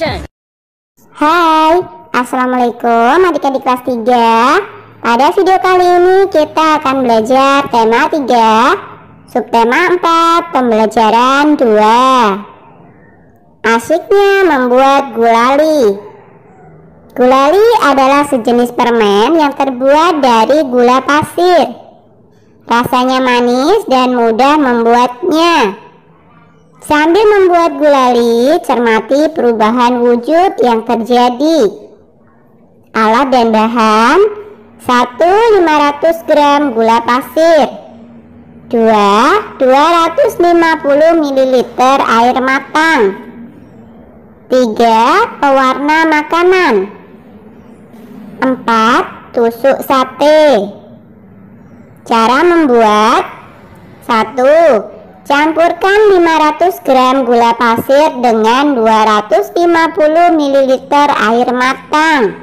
Action. Hai, Assalamualaikum adik-adik kelas 3. Pada video kali ini kita akan belajar tema 3, subtema 4, pembelajaran 2. Asyiknya membuat gulali. Gulali adalah sejenis permen yang terbuat dari gula pasir. Rasanya manis dan mudah membuatnya. Sambil membuat gulali, cermati perubahan wujud yang terjadi. Alat dan bahan: 1. 500 gram gula pasir. 2. 250 ml air matang. 3. Pewarna makanan. 4. Tusuk sate. Cara membuat: 1. Campurkan 500 gram gula pasir dengan 250 ml air matang.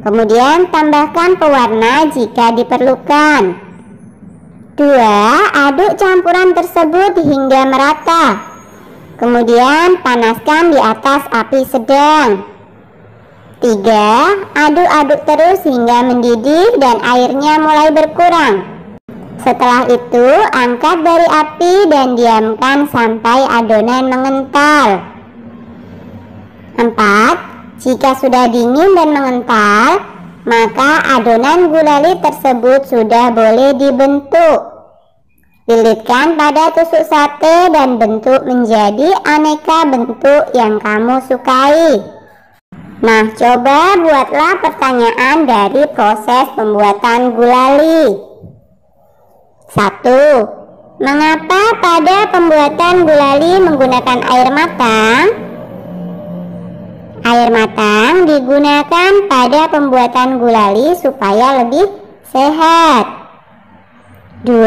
Kemudian tambahkan pewarna jika diperlukan. 2. Aduk campuran tersebut hingga merata. Kemudian panaskan di atas api sedang. 3. Aduk-aduk terus hingga mendidih dan airnya mulai berkurang. Setelah itu, angkat dari api dan diamkan sampai adonan mengental. 4. Jika sudah dingin dan mengental, maka adonan gulali tersebut sudah boleh dibentuk. Lilitkan pada tusuk sate dan bentuk menjadi aneka bentuk yang kamu sukai. Nah, coba buatlah pertanyaan dari proses pembuatan gulali. 1. Mengapa pada pembuatan gulali menggunakan air matang? Air matang digunakan pada pembuatan gulali supaya lebih sehat. 2.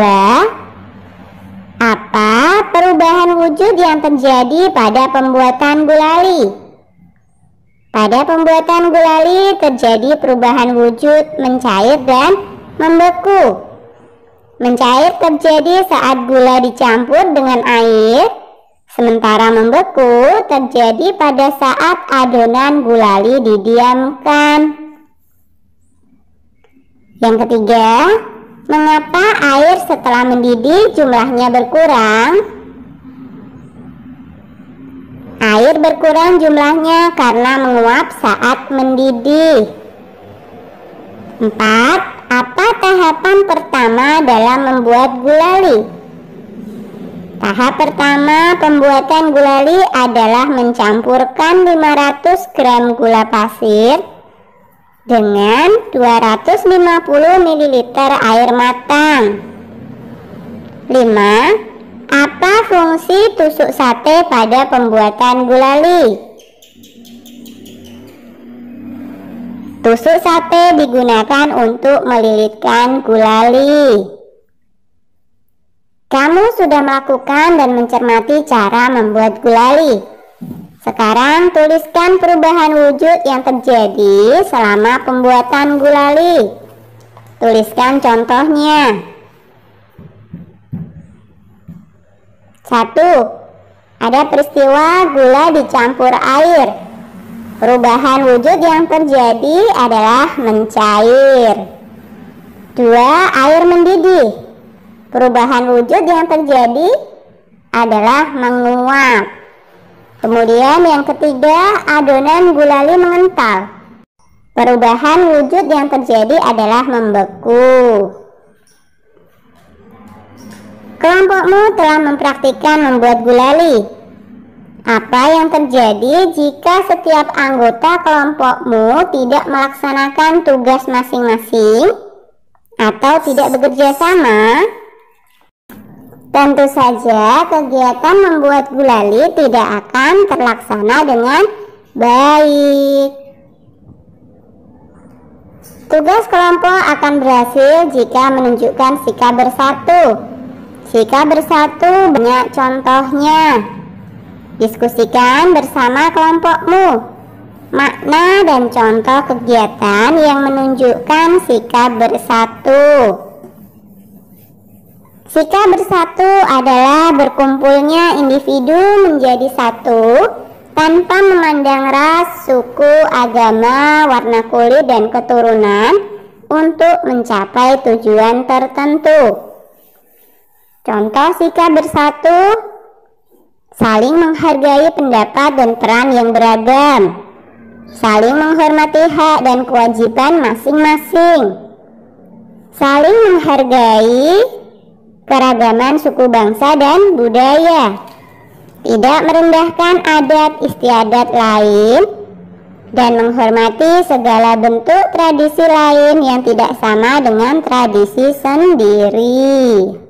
Apa perubahan wujud yang terjadi pada pembuatan gulali? Pada pembuatan gulali terjadi perubahan wujud mencair dan membeku. Mencair terjadi saat gula dicampur dengan air, sementara membeku terjadi pada saat adonan gulali didiamkan. Yang ketiga, mengapa air setelah mendidih jumlahnya berkurang? Air berkurang jumlahnya karena menguap saat mendidih. 4. Apa tahapan pertama dalam membuat gulali? Tahap pertama pembuatan gulali adalah mencampurkan 500 gram gula pasir dengan 250 ml air matang. 5. Apa fungsi tusuk sate pada pembuatan gulali? Tusuk sate digunakan untuk melilitkan gulali. Kamu sudah melakukan dan mencermati cara membuat gulali. Sekarang tuliskan perubahan wujud yang terjadi selama pembuatan gulali. Tuliskan contohnya. 1. Ada peristiwa gula dicampur air. Perubahan wujud yang terjadi adalah mencair. 2. Air mendidih. Perubahan wujud yang terjadi adalah menguap. Kemudian yang ketiga, adonan gulali mengental. Perubahan wujud yang terjadi adalah membeku. Kelompokmu telah mempraktikkan membuat gulali. Apa yang terjadi jika setiap anggota kelompokmu tidak melaksanakan tugas masing-masing atau tidak bekerja sama? Tentu saja kegiatan membuat gulali tidak akan terlaksana dengan baik. Tugas kelompok akan berhasil jika menunjukkan sikap bersatu. Sikap bersatu banyak contohnya. Diskusikan bersama kelompokmu makna dan contoh kegiatan yang menunjukkan sikap bersatu. Sikap bersatu adalah berkumpulnya individu menjadi satu tanpa memandang ras, suku, agama, warna kulit, dan keturunan untuk mencapai tujuan tertentu. Contoh sikap bersatu: saling menghargai pendapat dan peran yang beragam, saling menghormati hak dan kewajiban masing-masing, saling menghargai keragaman suku bangsa dan budaya, tidak merendahkan adat istiadat lain, dan menghormati segala bentuk tradisi lain yang tidak sama dengan tradisi sendiri.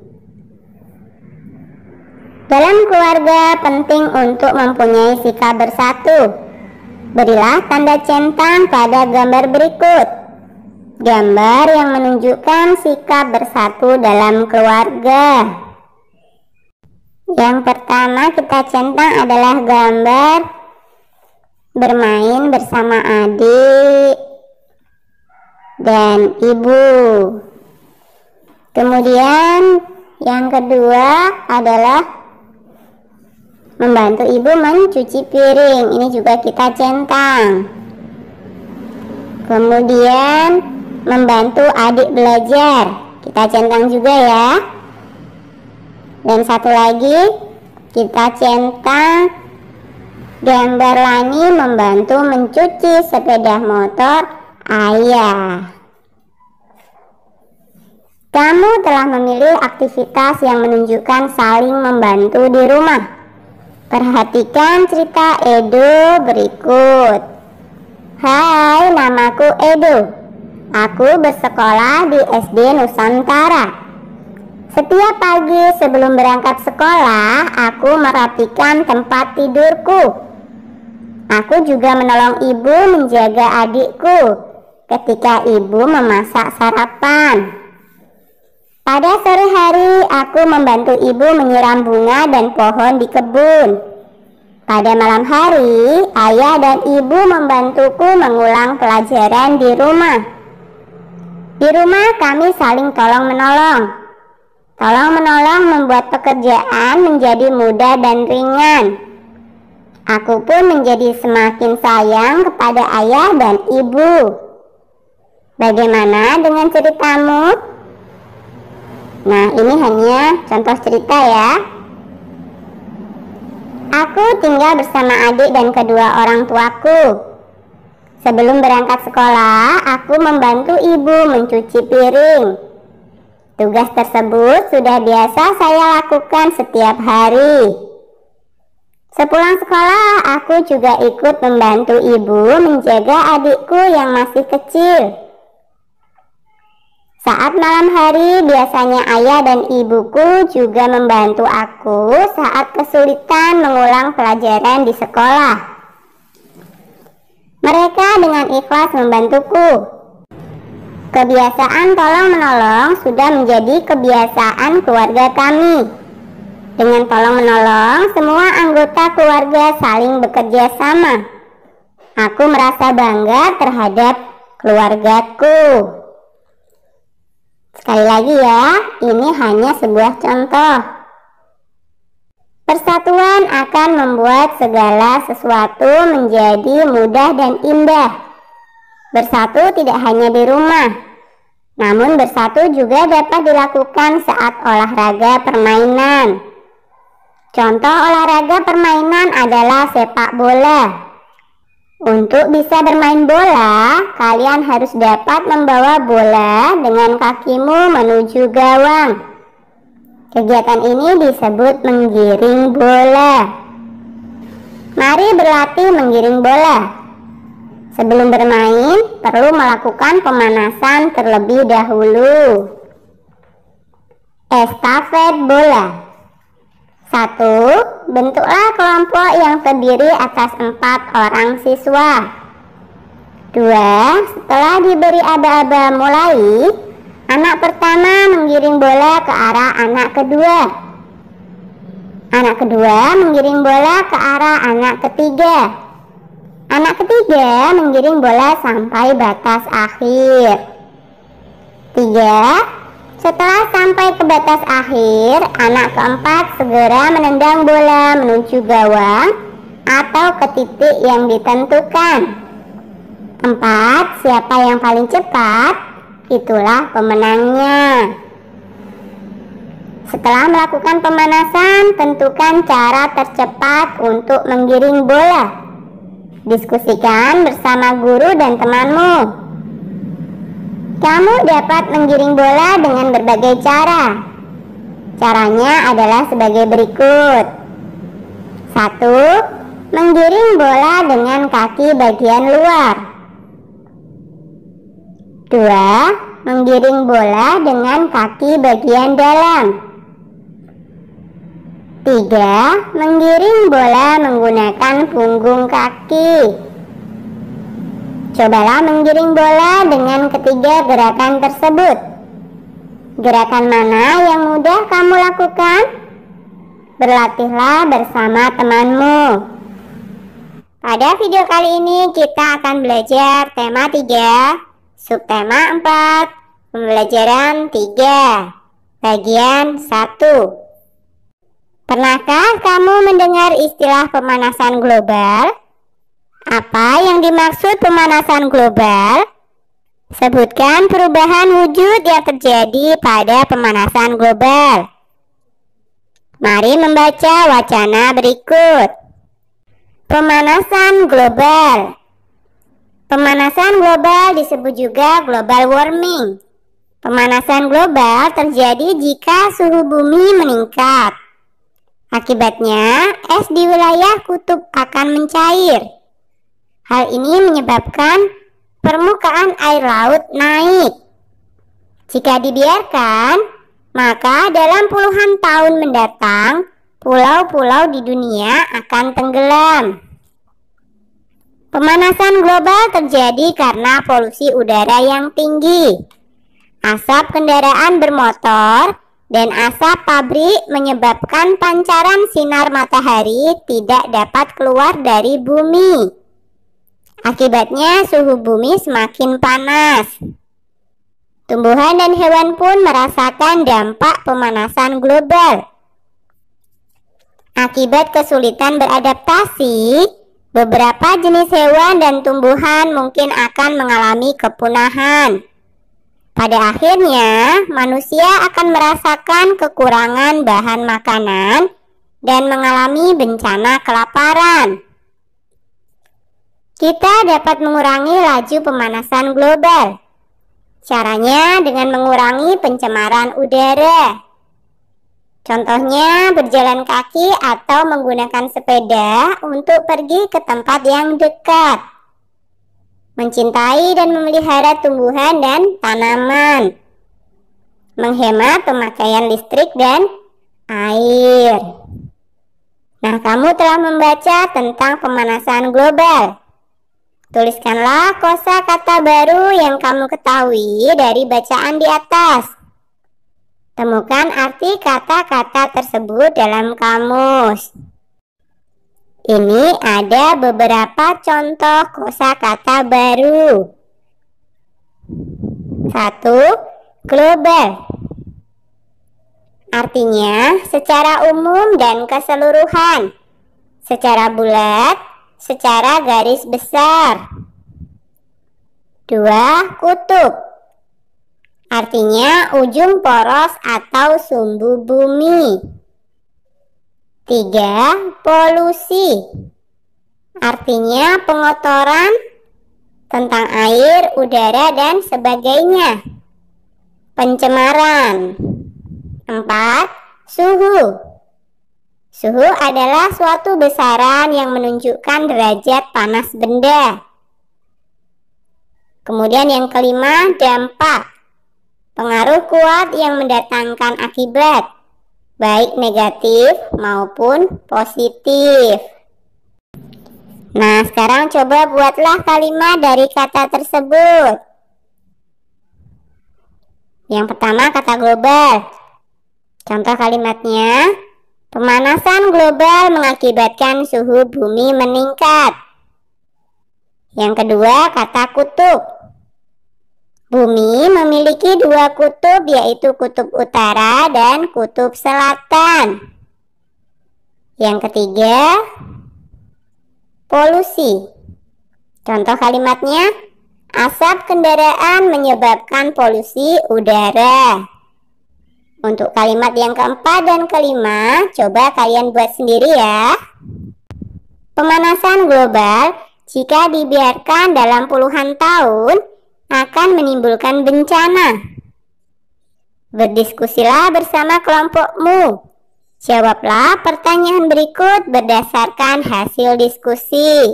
Dalam keluarga penting untuk mempunyai sikap bersatu. Berilah tanda centang pada gambar berikut. Gambar yang menunjukkan sikap bersatu dalam keluarga. Yang pertama kita centang adalah gambar bermain bersama adik dan ibu. Kemudian yang kedua adalah membantu ibu mencuci piring. Ini juga kita centang. Kemudian membantu adik belajar, kita centang juga ya. Dan satu lagi kita centang gambar Lani membantu mencuci sepeda motor ayah. Kamu telah memilih aktivitas yang menunjukkan saling membantu di rumah. Perhatikan cerita Edo berikut. Hai, namaku Edo. Aku bersekolah di SD Nusantara. Setiap pagi sebelum berangkat sekolah, aku merapikan tempat tidurku. Aku juga menolong ibu menjaga adikku ketika ibu memasak sarapan. Pada sore hari, aku membantu ibu menyiram bunga dan pohon di kebun. Pada malam hari, ayah dan ibu membantuku mengulang pelajaran di rumah. Di rumah kami saling tolong-menolong. Tolong-menolong membuat pekerjaan menjadi mudah dan ringan. Aku pun menjadi semakin sayang kepada ayah dan ibu. Bagaimana dengan ceritamu? Nah, ini hanya contoh cerita ya. Aku tinggal bersama adik dan kedua orang tuaku. Sebelum berangkat sekolah, aku membantu ibu mencuci piring. Tugas tersebut sudah biasa saya lakukan setiap hari. Sepulang sekolah, aku juga ikut membantu ibu menjaga adikku yang masih kecil. Saat malam hari, biasanya ayah dan ibuku juga membantu aku saat kesulitan mengulang pelajaran di sekolah. Mereka dengan ikhlas membantuku. Kebiasaan tolong-menolong sudah menjadi kebiasaan keluarga kami. Dengan tolong-menolong, semua anggota keluarga saling bekerja sama. Aku merasa bangga terhadap keluargaku. Sekali lagi ya, ini hanya sebuah contoh. Persatuan akan membuat segala sesuatu menjadi mudah dan indah. Bersatu tidak hanya di rumah, namun bersatu juga dapat dilakukan saat olahraga permainan. Contoh olahraga permainan adalah sepak bola. Untuk bisa bermain bola, kalian harus dapat membawa bola dengan kakimu menuju gawang. Kegiatan ini disebut menggiring bola. Mari berlatih menggiring bola. Sebelum bermain, perlu melakukan pemanasan terlebih dahulu. Estafet bola. 1. Bentuklah kelompok yang terdiri atas 4 orang siswa. 2. Setelah diberi aba-aba mulai, anak pertama menggiring bola ke arah anak kedua. Anak kedua menggiring bola ke arah anak ketiga. Anak ketiga menggiring bola sampai batas akhir. 3. Setelah sampai ke batas akhir, anak keempat segera menendang bola menuju gawang atau ke titik yang ditentukan. 4. Siapa yang paling cepat, itulah pemenangnya. Setelah melakukan pemanasan, tentukan cara tercepat untuk menggiring bola. Diskusikan bersama guru dan temanmu. Kamu dapat menggiring bola dengan berbagai cara. Caranya adalah sebagai berikut. 1. Menggiring bola dengan kaki bagian luar. 2. Menggiring bola dengan kaki bagian dalam. 3. Menggiring bola menggunakan punggung kaki. Cobalah menggiring bola dengan ketiga gerakan tersebut. Gerakan mana yang mudah kamu lakukan? Berlatihlah bersama temanmu. Pada video kali ini kita akan belajar tema 3, subtema 4, pembelajaran 3, bagian 1. Pernahkah kamu mendengar istilah pemanasan global? Apa yang dimaksud pemanasan global? Sebutkan perubahan wujud yang terjadi pada pemanasan global. Mari membaca wacana berikut. Pemanasan global. Pemanasan global disebut juga global warming. Pemanasan global terjadi jika suhu bumi meningkat. Akibatnya, es di wilayah kutub akan mencair. Hal ini menyebabkan permukaan air laut naik. Jika dibiarkan, maka dalam puluhan tahun mendatang, pulau-pulau di dunia akan tenggelam. Pemanasan global terjadi karena polusi udara yang tinggi. Asap kendaraan bermotor dan asap pabrik menyebabkan pancaran sinar matahari tidak dapat keluar dari bumi. Akibatnya suhu bumi semakin panas. Tumbuhan dan hewan pun merasakan dampak pemanasan global. Akibat kesulitan beradaptasi, beberapa jenis hewan dan tumbuhan mungkin akan mengalami kepunahan. Pada akhirnya, manusia akan merasakan kekurangan bahan makanan dan mengalami bencana kelaparan. Kita dapat mengurangi laju pemanasan global. Caranya dengan mengurangi pencemaran udara. Contohnya berjalan kaki atau menggunakan sepeda untuk pergi ke tempat yang dekat. Mencintai dan memelihara tumbuhan dan tanaman. Menghemat pemakaian listrik dan air. Nah, kamu telah membaca tentang pemanasan global. Tuliskanlah kosakata baru yang kamu ketahui dari bacaan di atas. Temukan arti kata-kata tersebut dalam kamus. Ini ada beberapa contoh kosakata baru. 1. Global. Artinya secara umum dan keseluruhan. Secara bulat, secara garis besar. 2. Kutub. Artinya ujung poros atau sumbu bumi. 3. Polusi. Artinya pengotoran tentang air, udara, dan sebagainya. Pencemaran. 4. Suhu. Suhu adalah suatu besaran yang menunjukkan derajat panas benda. Kemudian yang kelima, dampak. Pengaruh kuat yang mendatangkan akibat, baik negatif maupun positif. Nah, sekarang coba buatlah kalimat dari kata tersebut. Yang pertama, kata global. Contoh kalimatnya, pemanasan global mengakibatkan suhu bumi meningkat. Yang kedua, kata kutub. Bumi memiliki dua kutub, yaitu kutub utara dan kutub selatan. Yang ketiga, polusi. Contoh kalimatnya, asap kendaraan menyebabkan polusi udara. Untuk kalimat yang keempat dan kelima, coba kalian buat sendiri ya. Pemanasan global, jika dibiarkan dalam puluhan tahun, akan menimbulkan bencana. Berdiskusilah bersama kelompokmu. Jawablah pertanyaan berikut berdasarkan hasil diskusi.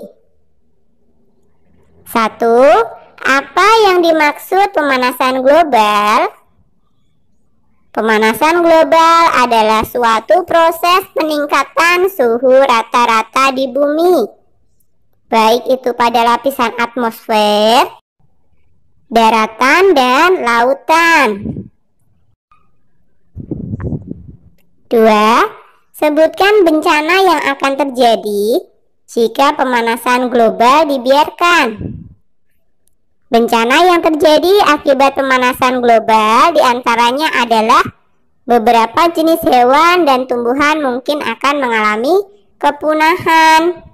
1. Apa yang dimaksud pemanasan global? Pemanasan global adalah suatu proses peningkatan suhu rata-rata di bumi, baik itu pada lapisan atmosfer, daratan, dan lautan. 2. Sebutkan bencana yang akan terjadi jika pemanasan global dibiarkan. Bencana yang terjadi akibat pemanasan global diantaranya adalah beberapa jenis hewan dan tumbuhan mungkin akan mengalami kepunahan.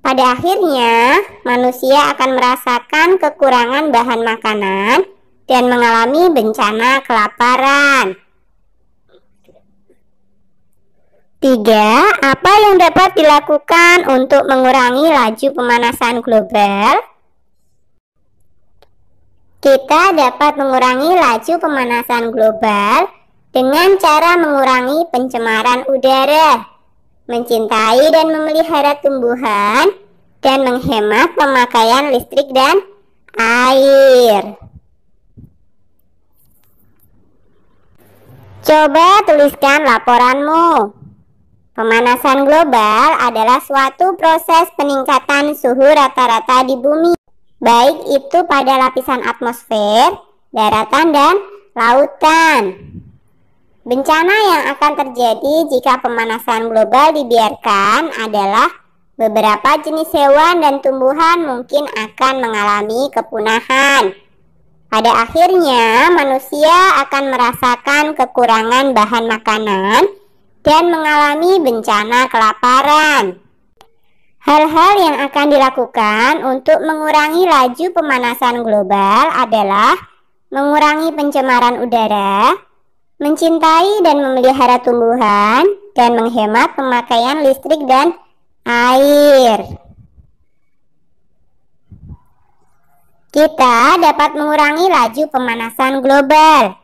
Pada akhirnya, manusia akan merasakan kekurangan bahan makanan dan mengalami bencana kelaparan. 3. Apa yang dapat dilakukan untuk mengurangi laju pemanasan global? Kita dapat mengurangi laju pemanasan global dengan cara mengurangi pencemaran udara, mencintai dan memelihara tumbuhan, dan menghemat pemakaian listrik dan air. Coba tuliskan laporanmu. Pemanasan global adalah suatu proses peningkatan suhu rata-rata di bumi, baik itu pada lapisan atmosfer, daratan, dan lautan. Bencana yang akan terjadi jika pemanasan global dibiarkan adalah beberapa jenis hewan dan tumbuhan mungkin akan mengalami kepunahan. Pada akhirnya, manusia akan merasakan kekurangan bahan makanan dan mengalami bencana kelaparan. Hal-hal yang akan dilakukan untuk mengurangi laju pemanasan global adalah mengurangi pencemaran udara, mencintai dan memelihara tumbuhan, dan menghemat pemakaian listrik dan air. Kita dapat mengurangi laju pemanasan global.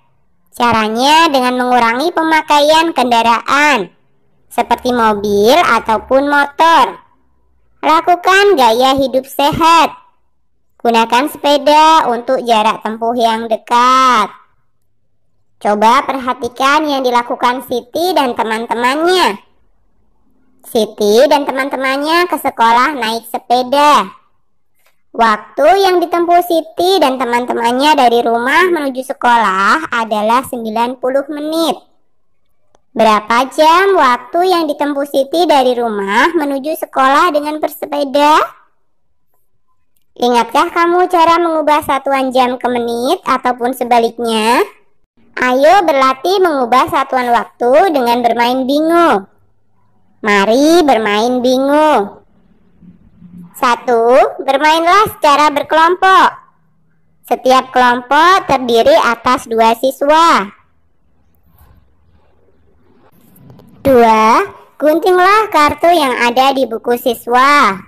Caranya dengan mengurangi pemakaian kendaraan, seperti mobil ataupun motor. Lakukan gaya hidup sehat. Gunakan sepeda untuk jarak tempuh yang dekat. Coba perhatikan yang dilakukan Siti dan teman-temannya. Siti dan teman-temannya ke sekolah naik sepeda. Waktu yang ditempuh Siti dan teman-temannya dari rumah menuju sekolah adalah 90 menit. Berapa jam waktu yang ditempuh Siti dari rumah menuju sekolah dengan bersepeda? Ingatkah kamu cara mengubah satuan jam ke menit ataupun sebaliknya? Ayo berlatih mengubah satuan waktu dengan bermain bingo. Mari bermain bingo. 1. Bermainlah secara berkelompok. Setiap kelompok terdiri atas 2 siswa. 2. Guntinglah kartu yang ada di buku siswa.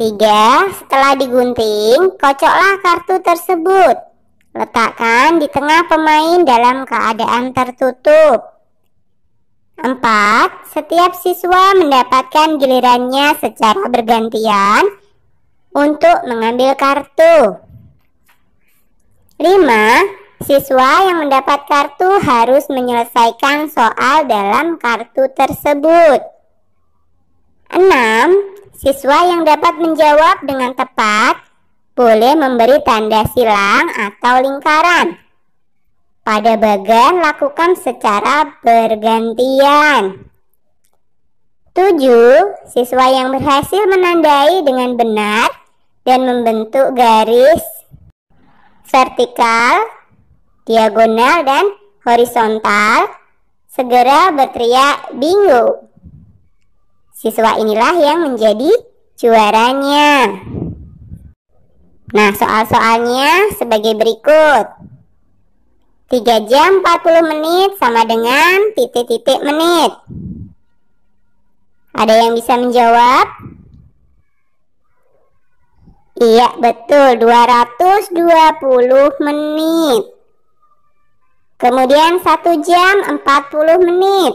3. Setelah digunting, kocoklah kartu tersebut. Letakkan di tengah pemain dalam keadaan tertutup. 4. Setiap siswa mendapatkan gilirannya secara bergantian untuk mengambil kartu. 5. Siswa yang mendapat kartu harus menyelesaikan soal dalam kartu tersebut. 6. Siswa yang dapat menjawab dengan tepat boleh memberi tanda silang atau lingkaran. Pada bagan lakukan secara bergantian. 7. Siswa yang berhasil menandai dengan benar dan membentuk garis vertikal, diagonal, dan horizontal, segera berteriak bingo. Siswa inilah yang menjadi juaranya. Nah, soal-soalnya sebagai berikut. 3 jam 40 menit sama dengan titik-titik menit. Ada yang bisa menjawab? Iya, betul, 220 menit. Kemudian 1 jam 40 menit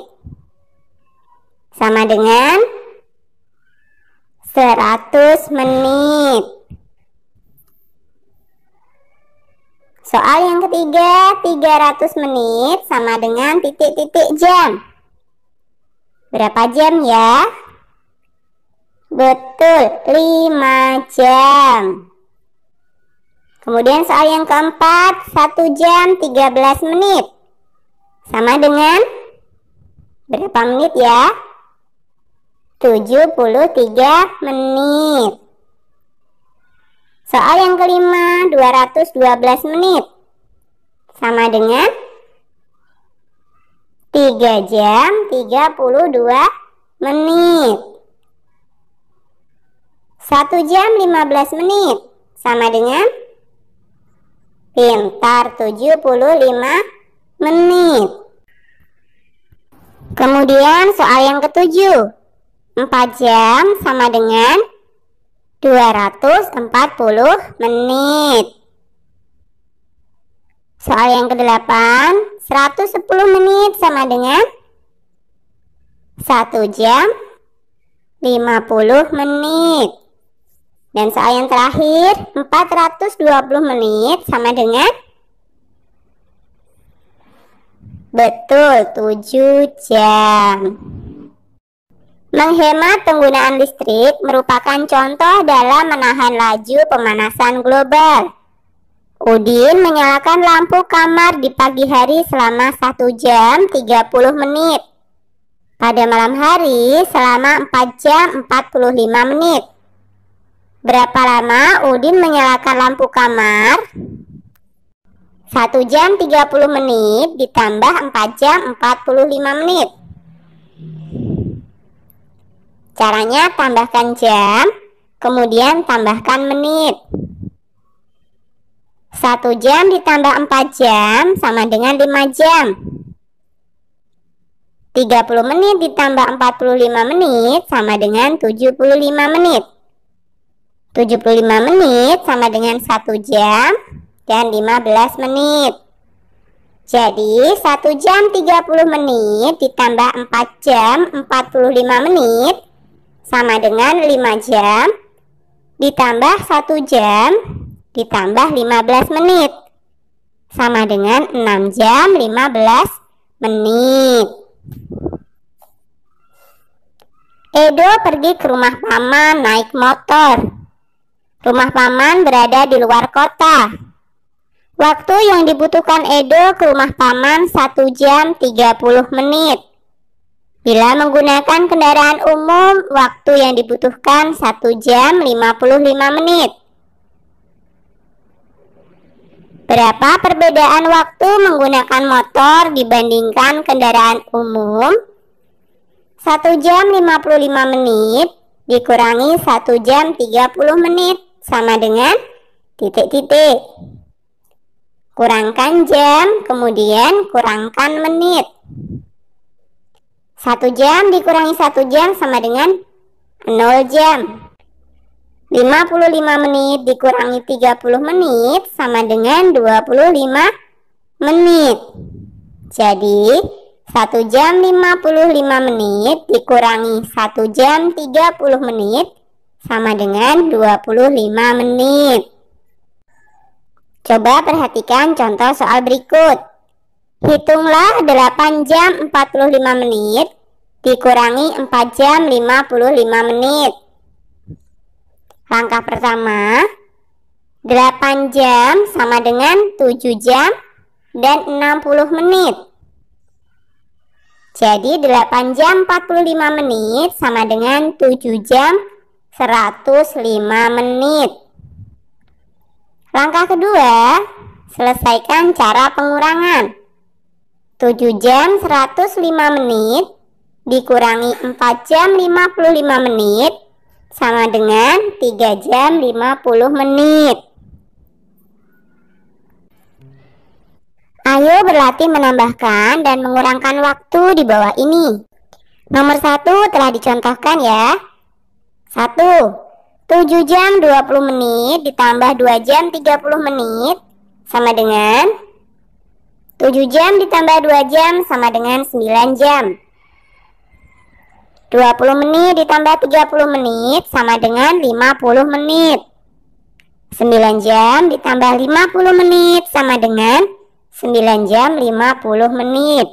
sama dengan 100 menit. Soal yang ketiga, 300 menit sama dengan titik-titik jam. Berapa jam ya? Betul, 5 jam. Kemudian soal yang keempat, 1 jam 13 menit. Sama dengan berapa menit ya? 73 menit. Soal yang kelima, 212 menit. Sama dengan 3 jam 32 menit. 1 jam 15 menit. Sama dengan pintar, 75 menit. Kemudian soal yang ketujuh, 4 jam sama dengan 240 menit. Soal yang kedelapan, 110 menit sama dengan 1 jam 50 menit. Dan soal yang terakhir, 420 menit sama dengan betul 7 jam. Menghemat penggunaan listrik merupakan contoh dalam menahan laju pemanasan global. Udin menyalakan lampu kamar di pagi hari selama 1 jam 30 menit. Pada malam hari selama 4 jam 45 menit. Berapa lama Udin menyalakan lampu kamar? 1 jam 30 menit ditambah 4 jam 45 menit. Caranya tambahkan jam, kemudian tambahkan menit. 1 jam ditambah 4 jam sama dengan 5 jam. 30 menit ditambah 45 menit sama dengan 75 menit. 75 menit sama dengan 1 jam dan 15 menit. Jadi 1 jam 30 menit ditambah 4 jam 45 menit sama dengan 5 jam ditambah 1 jam ditambah 15 menit sama dengan 6 jam 15 menit. Edo pergi ke rumah paman naik motor. Rumah paman berada di luar kota. Waktu yang dibutuhkan Edo ke rumah paman 1 jam 30 menit. Bila menggunakan kendaraan umum, waktu yang dibutuhkan 1 jam 55 menit. Berapa perbedaan waktu menggunakan motor dibandingkan kendaraan umum? 1 jam 55 menit dikurangi 1 jam 30 menit sama dengan titik-titik. Kurangkan jam, kemudian kurangkan menit. 1 jam dikurangi 1 jam sama dengan 0 jam. 55 menit dikurangi 30 menit sama dengan 25 menit. Jadi 1 jam 55 menit dikurangi 1 jam 30 menit sama dengan 25 menit. Coba perhatikan contoh soal berikut. Hitunglah 8 jam 45 menit dikurangi 4 jam 55 menit. Langkah pertama, 8 jam sama dengan 7 jam dan 60 menit. Jadi 8 jam 45 menit sama dengan 7 jam 105 menit. Langkah kedua, selesaikan cara pengurangan. 7 jam 105 menit dikurangi 4 jam 55 menit sama dengan 3 jam 50 menit. Ayo berlatih menambahkan dan mengurangkan waktu di bawah ini. Nomor 1 telah dicontohkan ya. 1. 7 jam 20 menit ditambah 2 jam 30 menit sama dengan 7 jam ditambah 2 jam sama dengan 9 jam. 20 menit ditambah 30 menit sama dengan 50 menit. 9 jam ditambah 50 menit sama dengan 9 jam 50 menit.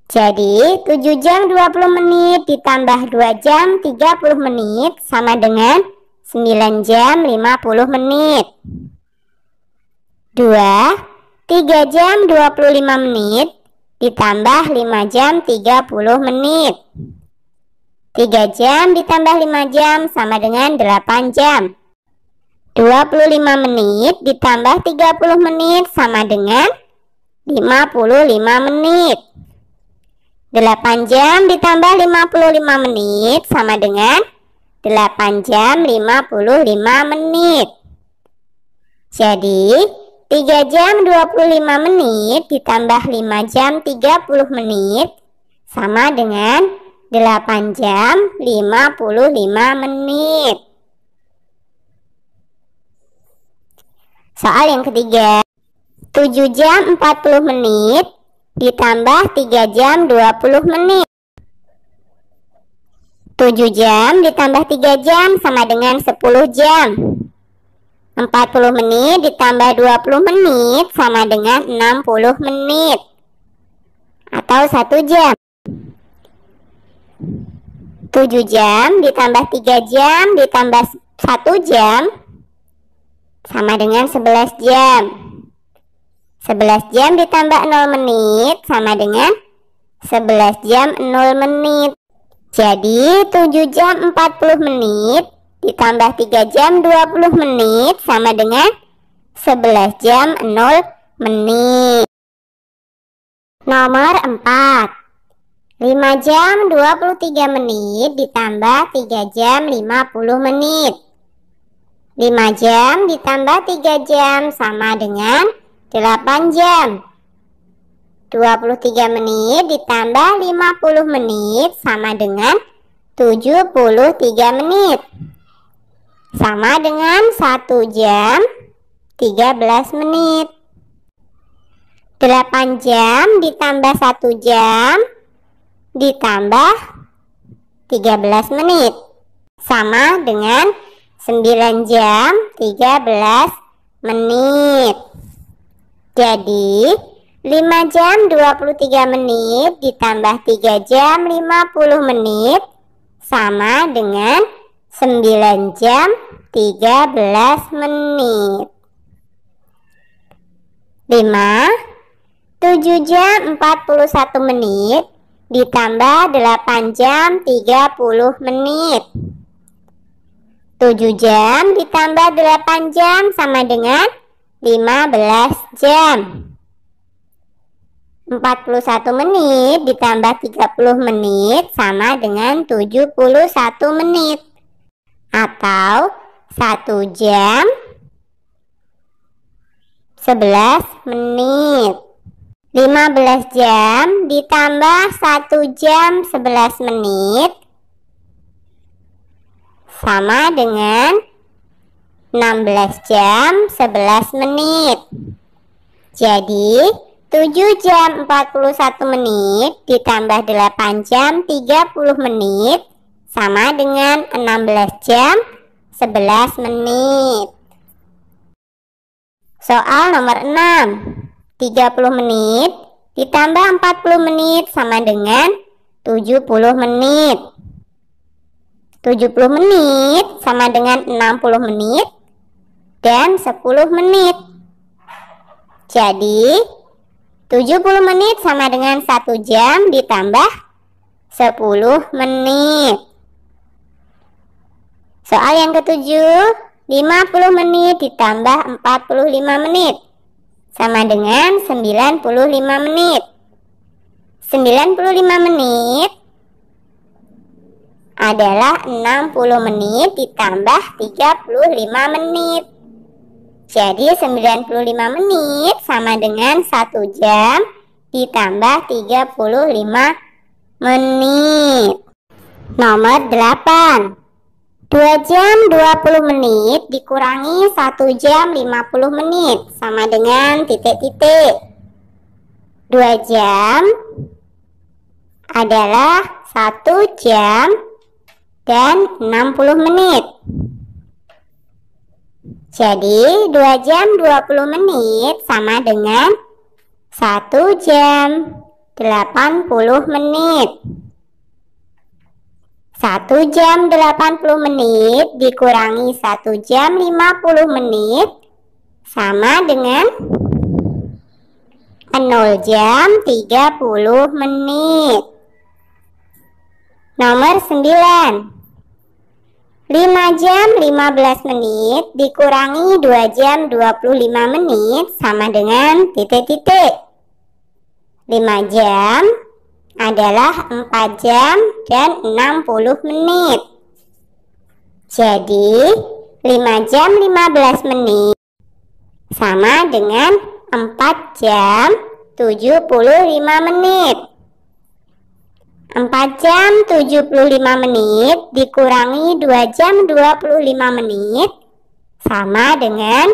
Jadi 7 jam 20 menit ditambah 2 jam 30 menit sama dengan 9 jam 50 menit. 2. 3 jam 25 menit ditambah 5 jam 30 menit. 3 jam ditambah 5 jam sama dengan 8 jam. 25 menit ditambah 30 menit sama dengan 55 menit. 8 jam ditambah 55 menit sama dengan 8 jam 55 menit. Jadi 3 jam 25 menit ditambah 5 jam 30 menit sama dengan 8 jam 55 menit. Soal yang ketiga, 7 jam 40 menit ditambah 3 jam 20 menit. 7 jam ditambah 3 jam sama dengan 10 jam. 40 menit ditambah 20 menit sama dengan 60 menit. Atau 1 jam. 7 jam ditambah 3 jam ditambah 1 jam sama dengan 11 jam. 11 jam ditambah 0 menit sama dengan 11 jam 0 menit. Jadi 7 jam 40 menit ditambah 3 jam 20 menit sama dengan 11 jam 0 menit. Nomor 4. 5 jam 23 menit ditambah 3 jam 50 menit. 5 jam ditambah 3 jam sama dengan 8 jam. 23 menit ditambah 50 menit sama dengan 73 menit. Sama dengan 1 jam 13 menit. 8 jam ditambah 1 jam ditambah 13 menit. Sama dengan 9 jam 13 menit. Jadi 5 jam 23 menit ditambah 3 jam 50 menit sama dengan 9 jam 13 menit. 5. 7 jam 41 menit ditambah 8 jam 30 menit. 7 jam ditambah 8 jam sama dengan 15 jam. 41 menit ditambah 30 menit sama dengan 71 menit. Atau 1 jam 11 menit. 15 jam ditambah 1 jam 11 menit sama dengan 16 jam 11 menit. Jadi 7 jam 41 menit ditambah 8 jam 30 menit sama dengan 16 jam 11 menit. Soal nomor 6. 30 menit ditambah 40 menit sama dengan 70 menit. 70 menit sama dengan 60 menit dan 10 menit. Jadi 70 menit sama dengan 1 jam ditambah 10 menit. Soal yang ketujuh, 50 menit ditambah 45 menit sama dengan 95 menit. 95 menit adalah 60 menit ditambah 35 menit. Jadi 95 menit sama dengan 1 jam ditambah 35 menit. Nomor 8. 2 jam 20 menit dikurangi 1 jam 50 menit sama dengan titik-titik. 2 jam adalah 1 jam dan 60 menit. Jadi 2 jam 20 menit sama dengan 1 jam 80 menit. 1 jam 80 menit dikurangi 1 jam 50 menit sama dengan 0 jam 30 menit. Nomor 9. 5 jam 15 menit dikurangi 2 jam 25 menit sama dengan titik-titik. 5 jam adalah 4 jam dan 60 menit. Jadi 5 jam 15 menit sama dengan 4 jam 75 menit. 4 jam 75 menit dikurangi 2 jam 25 menit sama dengan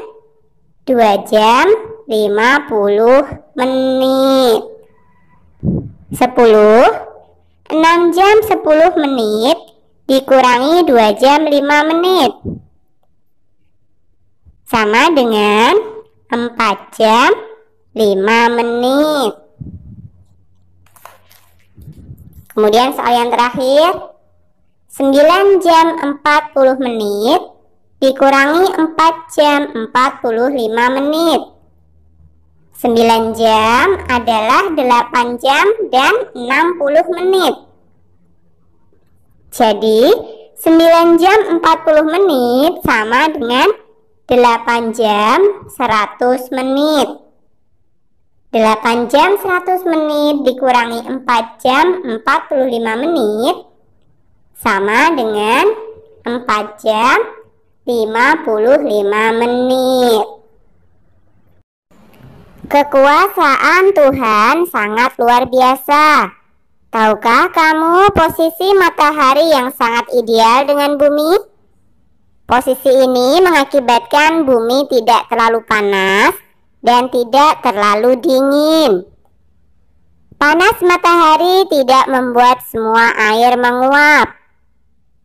2 jam 50 menit. 10. 6 jam 10 menit dikurangi 2 jam 5 menit sama dengan 4 jam 5 menit. Kemudian soal yang terakhir, 9 jam 40 menit dikurangi 4 jam 45 menit. 9 jam adalah 8 jam dan 60 menit. Jadi 9 jam 40 menit sama dengan 8 jam 100 menit. 8 jam 100 menit dikurangi 4 jam 45 menit sama dengan 4 jam 55 menit. Kekuasaan Tuhan sangat luar biasa. Tahukah kamu posisi matahari yang sangat ideal dengan bumi? Posisi ini mengakibatkan bumi tidak terlalu panas dan tidak terlalu dingin. Panas matahari tidak membuat semua air menguap.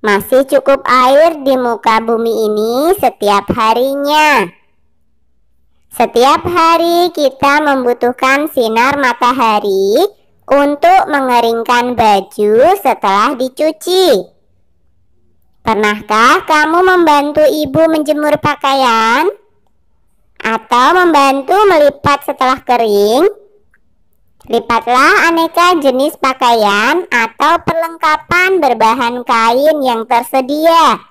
Masih cukup air di muka bumi ini setiap harinya. Setiap hari kita membutuhkan sinar matahari untuk mengeringkan baju setelah dicuci. Pernahkah kamu membantu ibu menjemur pakaian? Atau membantu melipat setelah kering? Lipatlah aneka jenis pakaian atau perlengkapan berbahan kain yang tersedia.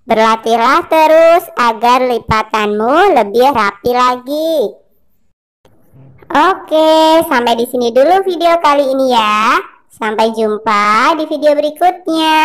Berlatihlah terus agar lipatanmu lebih rapi lagi. Oke, sampai di sini dulu video kali ini ya. Sampai jumpa di video berikutnya.